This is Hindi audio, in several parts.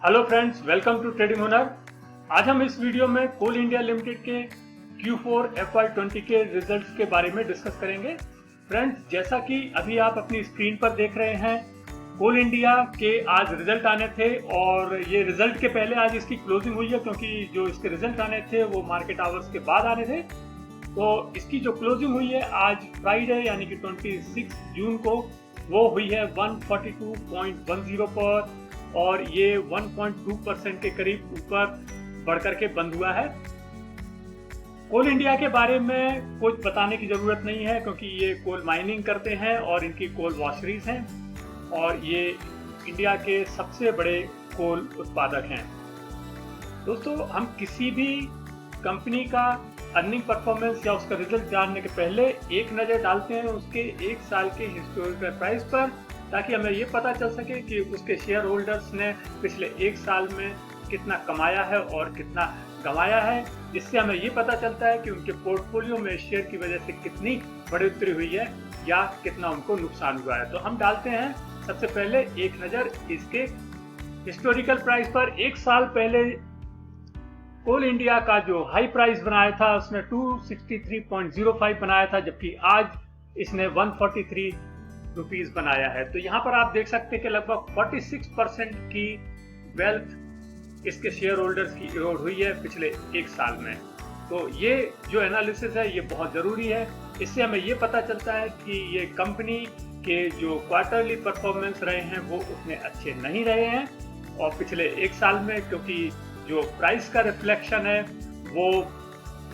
Hello friends, welcome to trading Hunar. आज हम इस वीडियो में कोल इंडिया लिमिटेड के Q4 FY20 के रिजल्ट्स के बारे में डिस्कस करेंगे। फ्रेंड्स, जैसा कि अभी आप अपनी स्क्रीन पर देख रहे हैं, कोल इंडिया के आज रिजल्ट आने थे और ये रिजल्ट के पहले आज इसकी क्लोजिंग हुई है, क्योंकि जो इसके रिजल्ट आने थे वो मार्केट आवर्स के बाद आने थे। तो इसकी जो क्लोजिंग हुई है आज फ्राइडे यानी कि 26 जून को, वो हुई है 142.10 पर और ये 1.2% के करीब ऊपर बढ़कर के बंद हुआ है। कोल इंडिया के बारे में कुछ बताने की जरूरत नहीं है, क्योंकि ये कोल माइनिंग करते हैं और इनकी कोल वॉशरीज हैं और ये इंडिया के सबसे बड़े कोल उत्पादक हैं। दोस्तों, हम किसी भी कंपनी का अर्निंग परफॉर्मेंस या उसका रिजल्ट जानने के पहले एक नज़र डालते हैं उसके एक साल के हिस्टोरिकल प्राइस पर, ताकि हमें ये पता चल सके कि उसके शेयर होल्डर्स ने पिछले एक साल में कितना कमाया है और कितना गंवाया है। इससे हमें ये पता चलता है कि उनके पोर्टफोलियो में शेयर की वजह से कितनी बढ़ोतरी हुई है या कितना उनको नुकसान हुआ है। तो हम डालते हैं सबसे पहले एक नज़र इसके हिस्टोरिकल प्राइस पर। एक साल पहले कोल इंडिया का जो हाई प्राइस बनाया था उसने 263.05 बनाया था, जबकि आज इसने 143 रुपीस बनाया है। तो यहाँ पर आप देख सकते हैं कि लगभग 46% की वेल्थ इसके शेयर होल्डर्स की इरोड हुई है पिछले एक साल में। तो ये जो एनालिसिस है ये बहुत ज़रूरी है। इससे हमें ये पता चलता है कि ये कंपनी के जो क्वार्टरली परफॉर्मेंस रहे हैं वो उतने अच्छे नहीं रहे हैं और पिछले एक साल में, क्योंकि जो प्राइस का रिफ्लेक्शन है वो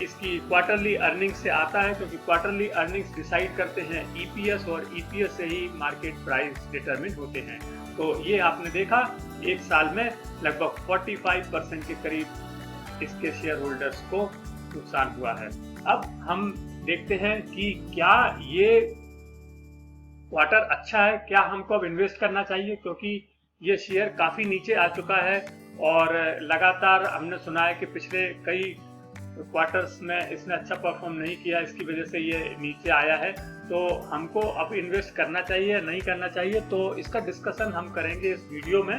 इसकी क्वार्टरली अर्निंग्स से आता है, क्योंकि क्वार्टरली अर्निंग्स डिसाइड करते हैं ईपीएस और ईपीएस से ही मार्केट प्राइस डिटरमिन होते हैं। तो ये आपने देखा एक साल में लगभग 45% के करीब इसके शेयर होल्डर्स को नुकसान हुआ है। अब हम देखते हैं कि क्या ये क्वार्टर अच्छा है, क्या हमको अब इन्वेस्ट करना चाहिए, क्योंकि ये शेयर काफ़ी नीचे आ चुका है और लगातार हमने सुना है कि पिछले कई क्वार्टर्स में इसने अच्छा परफॉर्म नहीं किया, इसकी वजह से ये नीचे आया है। तो हमको अब इन्वेस्ट करना चाहिए नहीं करना चाहिए, तो इसका डिस्कशन हम करेंगे इस वीडियो में।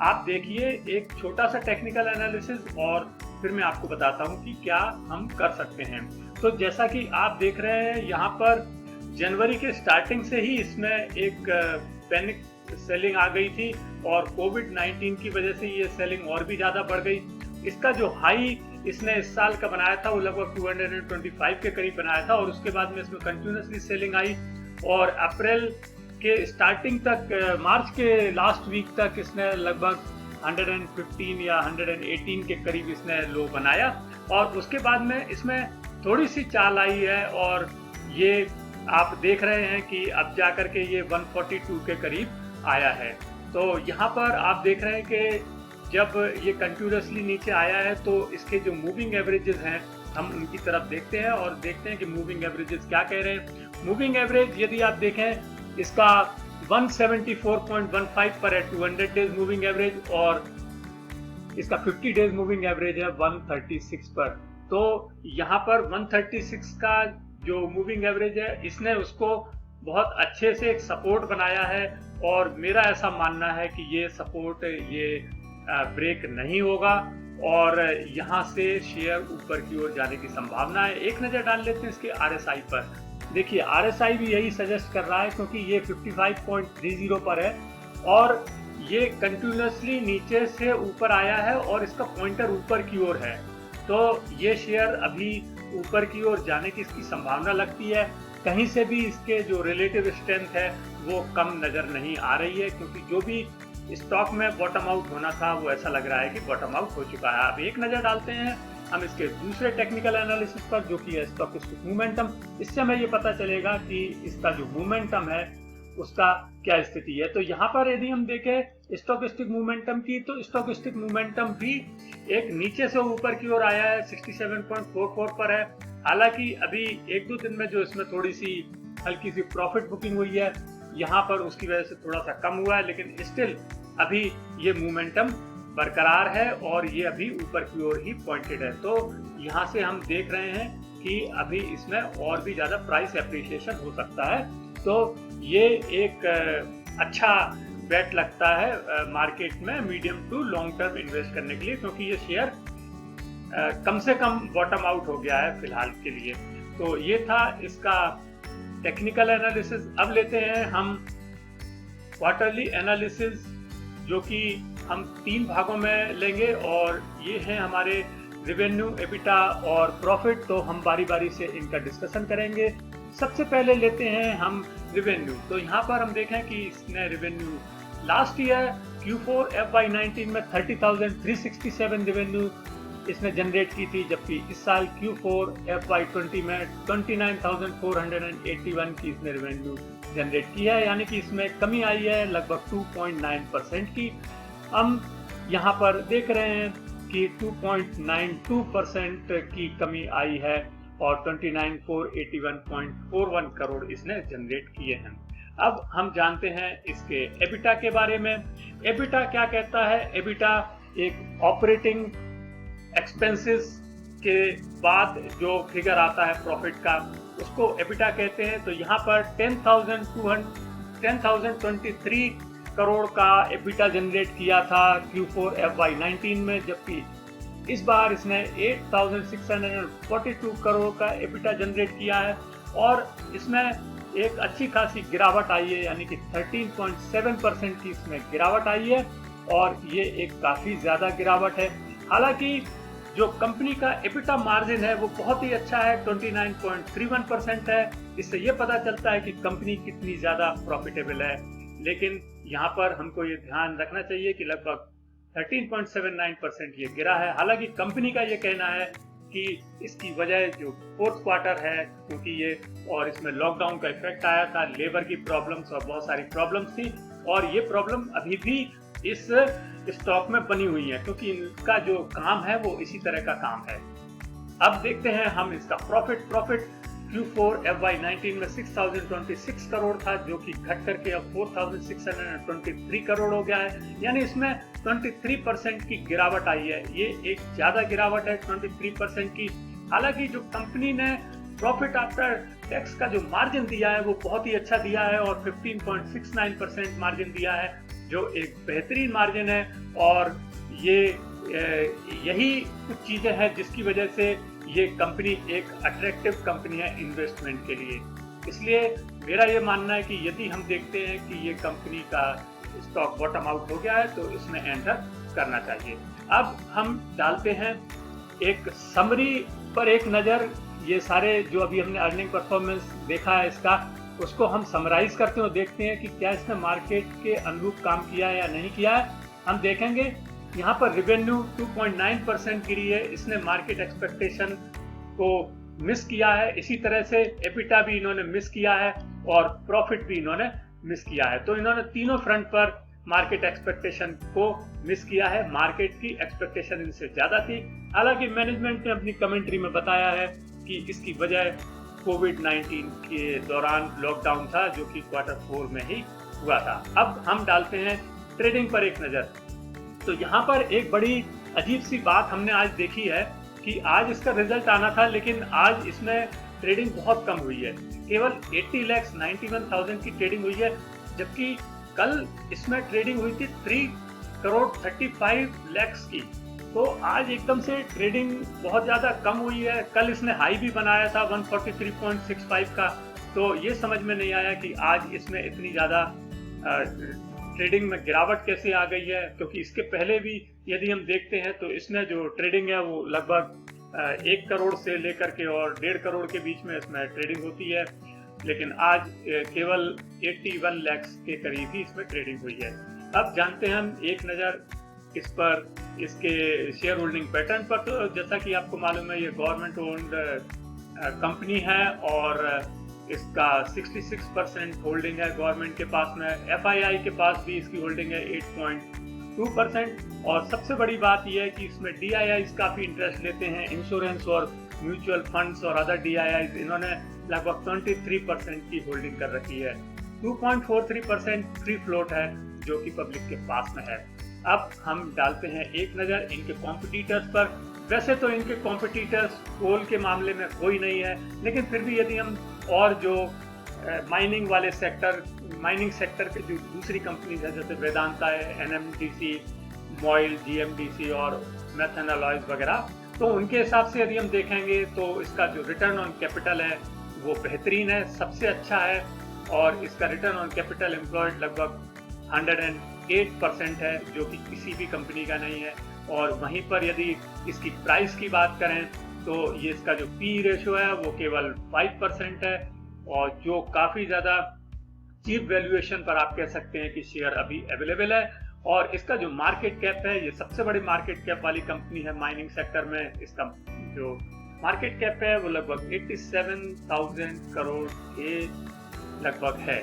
आप देखिए एक छोटा सा टेक्निकल एनालिसिस और फिर मैं आपको बताता हूँ कि क्या हम कर सकते हैं। तो जैसा कि आप देख रहे हैं यहाँ पर जनवरी के स्टार्टिंग से ही इसमें एक पैनिक सेलिंग आ गई थी और कोविड-19 की वजह से ये सेलिंग और भी ज़्यादा बढ़ गई। इसका जो हाई इसने इस साल का बनाया था वो लगभग 225 के करीब बनाया था और उसके बाद में इसमें कंटिन्यूसली सेलिंग आई और अप्रैल के स्टार्टिंग तक, मार्च के लास्ट वीक तक इसने लगभग 115 या 118 के करीब इसने लो बनाया और उसके बाद में इसमें थोड़ी सी चाल आई है और ये आप देख रहे हैं कि अब जाकर के ये 142 के करीब आया है। तो यहाँ पर आप देख रहे हैं कि जब ये कंटिन्यूसली नीचे आया है तो इसके जो मूविंग एवरेजेस हैं हम उनकी तरफ देखते हैं और देखते हैं कि मूविंग एवरेजेस क्या कह रहे हैं। मूविंग एवरेज यदि आप देखें इसका 174.15 पर है 200 डेज मूविंग एवरेज और इसका 50 डेज मूविंग एवरेज है 136 पर। तो यहाँ पर 136 का जो मूविंग एवरेज है इसने उसको बहुत अच्छे से एक सपोर्ट बनाया है और मेरा ऐसा मानना है कि ये सपोर्ट ये ब्रेक नहीं होगा और यहाँ से शेयर ऊपर की ओर जाने की संभावना है। एक नज़र डाल लेते हैं इसके RSI पर। देखिए RSI भी यही सजेस्ट कर रहा है, क्योंकि ये 55.30 पर है और ये कंटिन्यूसली नीचे से ऊपर आया है और इसका पॉइंटर ऊपर की ओर है। तो ये शेयर अभी ऊपर की ओर जाने की इसकी संभावना लगती है। कहीं से भी इसके जो रिलेटिव स्ट्रेंथ है वो कम नज़र नहीं आ रही है, क्योंकि जो भी स्टॉक में बॉटम आउट होना था वो ऐसा लग रहा है कि बॉटम आउट हो चुका है। अब एक नज़र डालते हैं हम इसके दूसरे टेक्निकल एनालिसिस पर, जो कि है स्टॉकिस्टिक मोमेंटम। इससे हमें ये पता चलेगा कि इसका जो मोमेंटम है उसका क्या स्थिति है। तो यहाँ पर यदि हम देखें स्टॉकिस्टिक मोमेंटम की, तो स्टॉकिस्टिक मोमेंटम भी एक नीचे से ऊपर की ओर आया है, 67.44 पर है। हालांकि अभी एक दो दिन में जो इसमें थोड़ी सी हल्की सी प्रॉफिट बुकिंग हुई है यहाँ पर, उसकी वजह से थोड़ा सा कम हुआ है, लेकिन स्टिल अभी ये मोमेंटम बरकरार है और ये अभी ऊपर की ओर ही पॉइंटेड है। तो यहाँ से हम देख रहे हैं कि अभी इसमें और भी ज़्यादा प्राइस एप्रिसिएशन हो सकता है। तो ये एक अच्छा बेट लगता है मार्केट में medium to long term invest करने के लिए, क्योंकि ये शेयर कम से कम बॉटम आउट हो गया है फिलहाल के लिए। तो ये था इसका टेक्निकल एनालिसिस। अब लेते हैं हम क्वार्टरली एनालिसिस, जो कि हम 3 भागों में लेंगे, और ये हैं हमारे रेवेन्यू, एबिटा और प्रॉफिट। तो हम बारी बारी से इनका डिस्कशन करेंगे। सबसे पहले लेते हैं हम रेवेन्यू। तो यहाँ पर हम देखें कि इसने revenue last year Q4 FY19 में 30,367 रेवेन्यू इसने जनरेट की थी, जबकि इस साल Q4 FY20 में 29,481 की इसने रेवेन्यू जनरेट की है, यानी कि इसमें कमी आई है लगभग 2.9% की। हम यहाँ पर देख रहे हैं कि 2.92% की कमी आई है और 29,481.41 करोड़ इसने जनरेट किए हैं। अब हम जानते हैं इसके एबिटा के बारे में। एबिटा क्या कहता है? एबिटा एक ऑपरेटिंग एक्सपेंसेस के बाद जो फिगर आता है प्रॉफिट का, उसको एबिटा कहते हैं। तो यहाँ पर 10,023 करोड़ का एबिटा जनरेट किया था Q4 FY19 में, जबकि इस बार इसने 8,642 करोड़ का एबिटा जनरेट किया है और इसमें एक अच्छी खासी गिरावट आई है, यानी कि 13.7% की इसमें गिरावट आई है और ये एक काफ़ी ज़्यादा गिरावट है। हालांकि जो कंपनी का एबिटा मार्जिन है वो बहुत ही अच्छा है, 29.31% है। इससे ये पता चलता है कि कंपनी कितनी ज़्यादा प्रॉफिटेबल है। लेकिन यहाँ पर हमको ये ध्यान रखना चाहिए कि लगभग 13.79% ये गिरा है। हालांकि कंपनी का ये कहना है कि इसकी वजह जो 4th क्वार्टर है, क्योंकि ये और इसमें लॉकडाउन का इफेक्ट आया था, लेबर की प्रॉब्लम्स और बहुत सारी प्रॉब्लम्स थी, और ये प्रॉब्लम अभी भी इस स्टॉक में बनी हुई है, क्योंकि इनका जो काम है वो इसी तरह का काम है। अब देखते हैं हम इसका प्रॉफिट Q4 FY19 में 6,026 करोड़ था, जो कि घट करके अब 4,623 करोड़ हो गया है, यानी इसमें 23% की गिरावट आई है। ये एक ज्यादा गिरावट है 23% की। हालांकि जो कंपनी ने प्रॉफिट आफ्टर टैक्स का जो मार्जिन दिया है वो बहुत ही अच्छा दिया है और 15.69% मार्जिन दिया है, जो एक बेहतरीन मार्जिन है। और ये यही कुछ चीजें हैं जिसकी वजह से ये कंपनी एक अट्रैक्टिव कंपनी है इन्वेस्टमेंट के लिए। इसलिए मेरा ये मानना है कि यदि हम देखते हैं कि ये कंपनी का स्टॉक बॉटम आउट हो गया है तो इसमें एंटर करना चाहिए। अब हम डालते हैं एक समरी पर एक नज़र। ये सारे जो अभी हमने अर्निंग परफॉर्मेंस देखा है इसका, उसको हम समराइज करते हैं और देखते हैं कि क्या इसने मार्केट के अनुरूप काम किया है या नहीं किया है। हम देखेंगे यहाँ पर रेवेन्यू 2.9% गिरी है, इसने मार्केट एक्सपेक्टेशन को मिस किया है। इसी तरह से एबिटा भी इन्होंने मिस किया है और प्रॉफिट भी इन्होंने मिस किया है। तो इन्होंने तीनों फ्रंट पर मार्केट एक्सपेक्टेशन को मिस किया है। मार्केट की एक्सपेक्टेशन इनसे ज्यादा थी। हालांकि मैनेजमेंट ने अपनी कमेंट्री में बताया है कि इसकी वजह कोविड-19 के दौरान लॉकडाउन था, जो कि Q4 में ही हुआ था। अब हम डालते हैं ट्रेडिंग पर एक नजर। तो यहाँ पर एक बड़ी अजीब सी बात हमने आज देखी है कि आज इसका रिजल्ट आना था, लेकिन आज इसमें ट्रेडिंग बहुत कम हुई है। केवल 80,91,000 की ट्रेडिंग हुई है, जबकि कल इसमें ट्रेडिंग हुई थी 3,35 लाख की। तो आज एकदम से ट्रेडिंग बहुत ज़्यादा कम हुई है। कल इसने हाई भी बनाया था 143.65 का। तो ये समझ में नहीं आया कि आज इसमें इतनी ज़्यादा ट्रेडिंग में गिरावट कैसे आ गई है, क्योंकि इसके पहले भी यदि हम देखते हैं तो इसमें जो ट्रेडिंग है वो लगभग 1 करोड़ से लेकर के और 1.5 करोड़ के बीच में इसमें ट्रेडिंग होती है, लेकिन आज केवल 81 लाख के करीब ही इसमें ट्रेडिंग हुई है। अब जानते हैं हम एक नज़र इस पर, इसके शेयर होल्डिंग पैटर्न पर। तो जैसा कि आपको मालूम है ये गवर्नमेंट ओन्ड कंपनी है और इसका 66% होल्डिंग है गवर्नमेंट के पास में। FII के पास भी इसकी होल्डिंग है 8.2%। और सबसे बड़ी बात यह है कि इसमें DIIs काफ़ी इंटरेस्ट लेते हैं। इंश्योरेंस और म्यूचुअल फंड्स और अदर DIIs इन्होंने लगभग 23% की होल्डिंग कर रखी है। 2.43% फ्री फ्लोट है जो कि पब्लिक के पास में है। अब हम डालते हैं एक नज़र इनके कॉम्पिटिटर्स पर। वैसे तो इनके कॉम्पिटिटर्स कोल के मामले में कोई नहीं है, लेकिन फिर भी यदि हम और जो माइनिंग वाले सेक्टर, माइनिंग सेक्टर के जो दूसरी कंपनीज है जैसे वेदांता है, NMDC, मॉइल, GMDC और मैथन अलॉयज वगैरह, तो उनके हिसाब से यदि हम देखेंगे तो इसका जो रिटर्न ऑन कैपिटल है वो बेहतरीन है, सबसे अच्छा है, और इसका रिटर्न ऑन कैपिटल एम्प्लॉयड लगभग 108% है, जो कि किसी भी कंपनी का नहीं है। और वहीं पर यदि इसकी प्राइस की बात करें तो ये इसका जो P रेशियो है वो केवल 5% है, और जो काफ़ी ज़्यादा चीप वैल्यूएशन पर आप कह सकते हैं कि शेयर अभी अवेलेबल है। और इसका जो मार्केट कैप है, ये सबसे बड़ी मार्केट कैप वाली कंपनी है माइनिंग सेक्टर में। इसका जो मार्केट कैप है वो लगभग 87,000 करोड़ के लगभग है।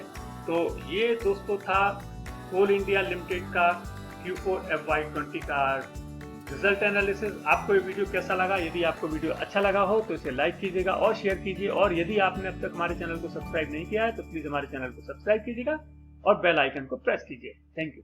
तो ये दोस्तों था कोल इंडिया लिमिटेड का Q4 FY20 का रिजल्ट एनालिसिस। आपको ये वीडियो कैसा लगा? यदि आपको वीडियो अच्छा लगा हो तो इसे लाइक कीजिएगा और शेयर कीजिए, और यदि आपने अब तक हमारे चैनल को सब्सक्राइब नहीं किया है तो प्लीज हमारे चैनल को सब्सक्राइब कीजिएगा और बेल आइकन को प्रेस कीजिए। Thank you.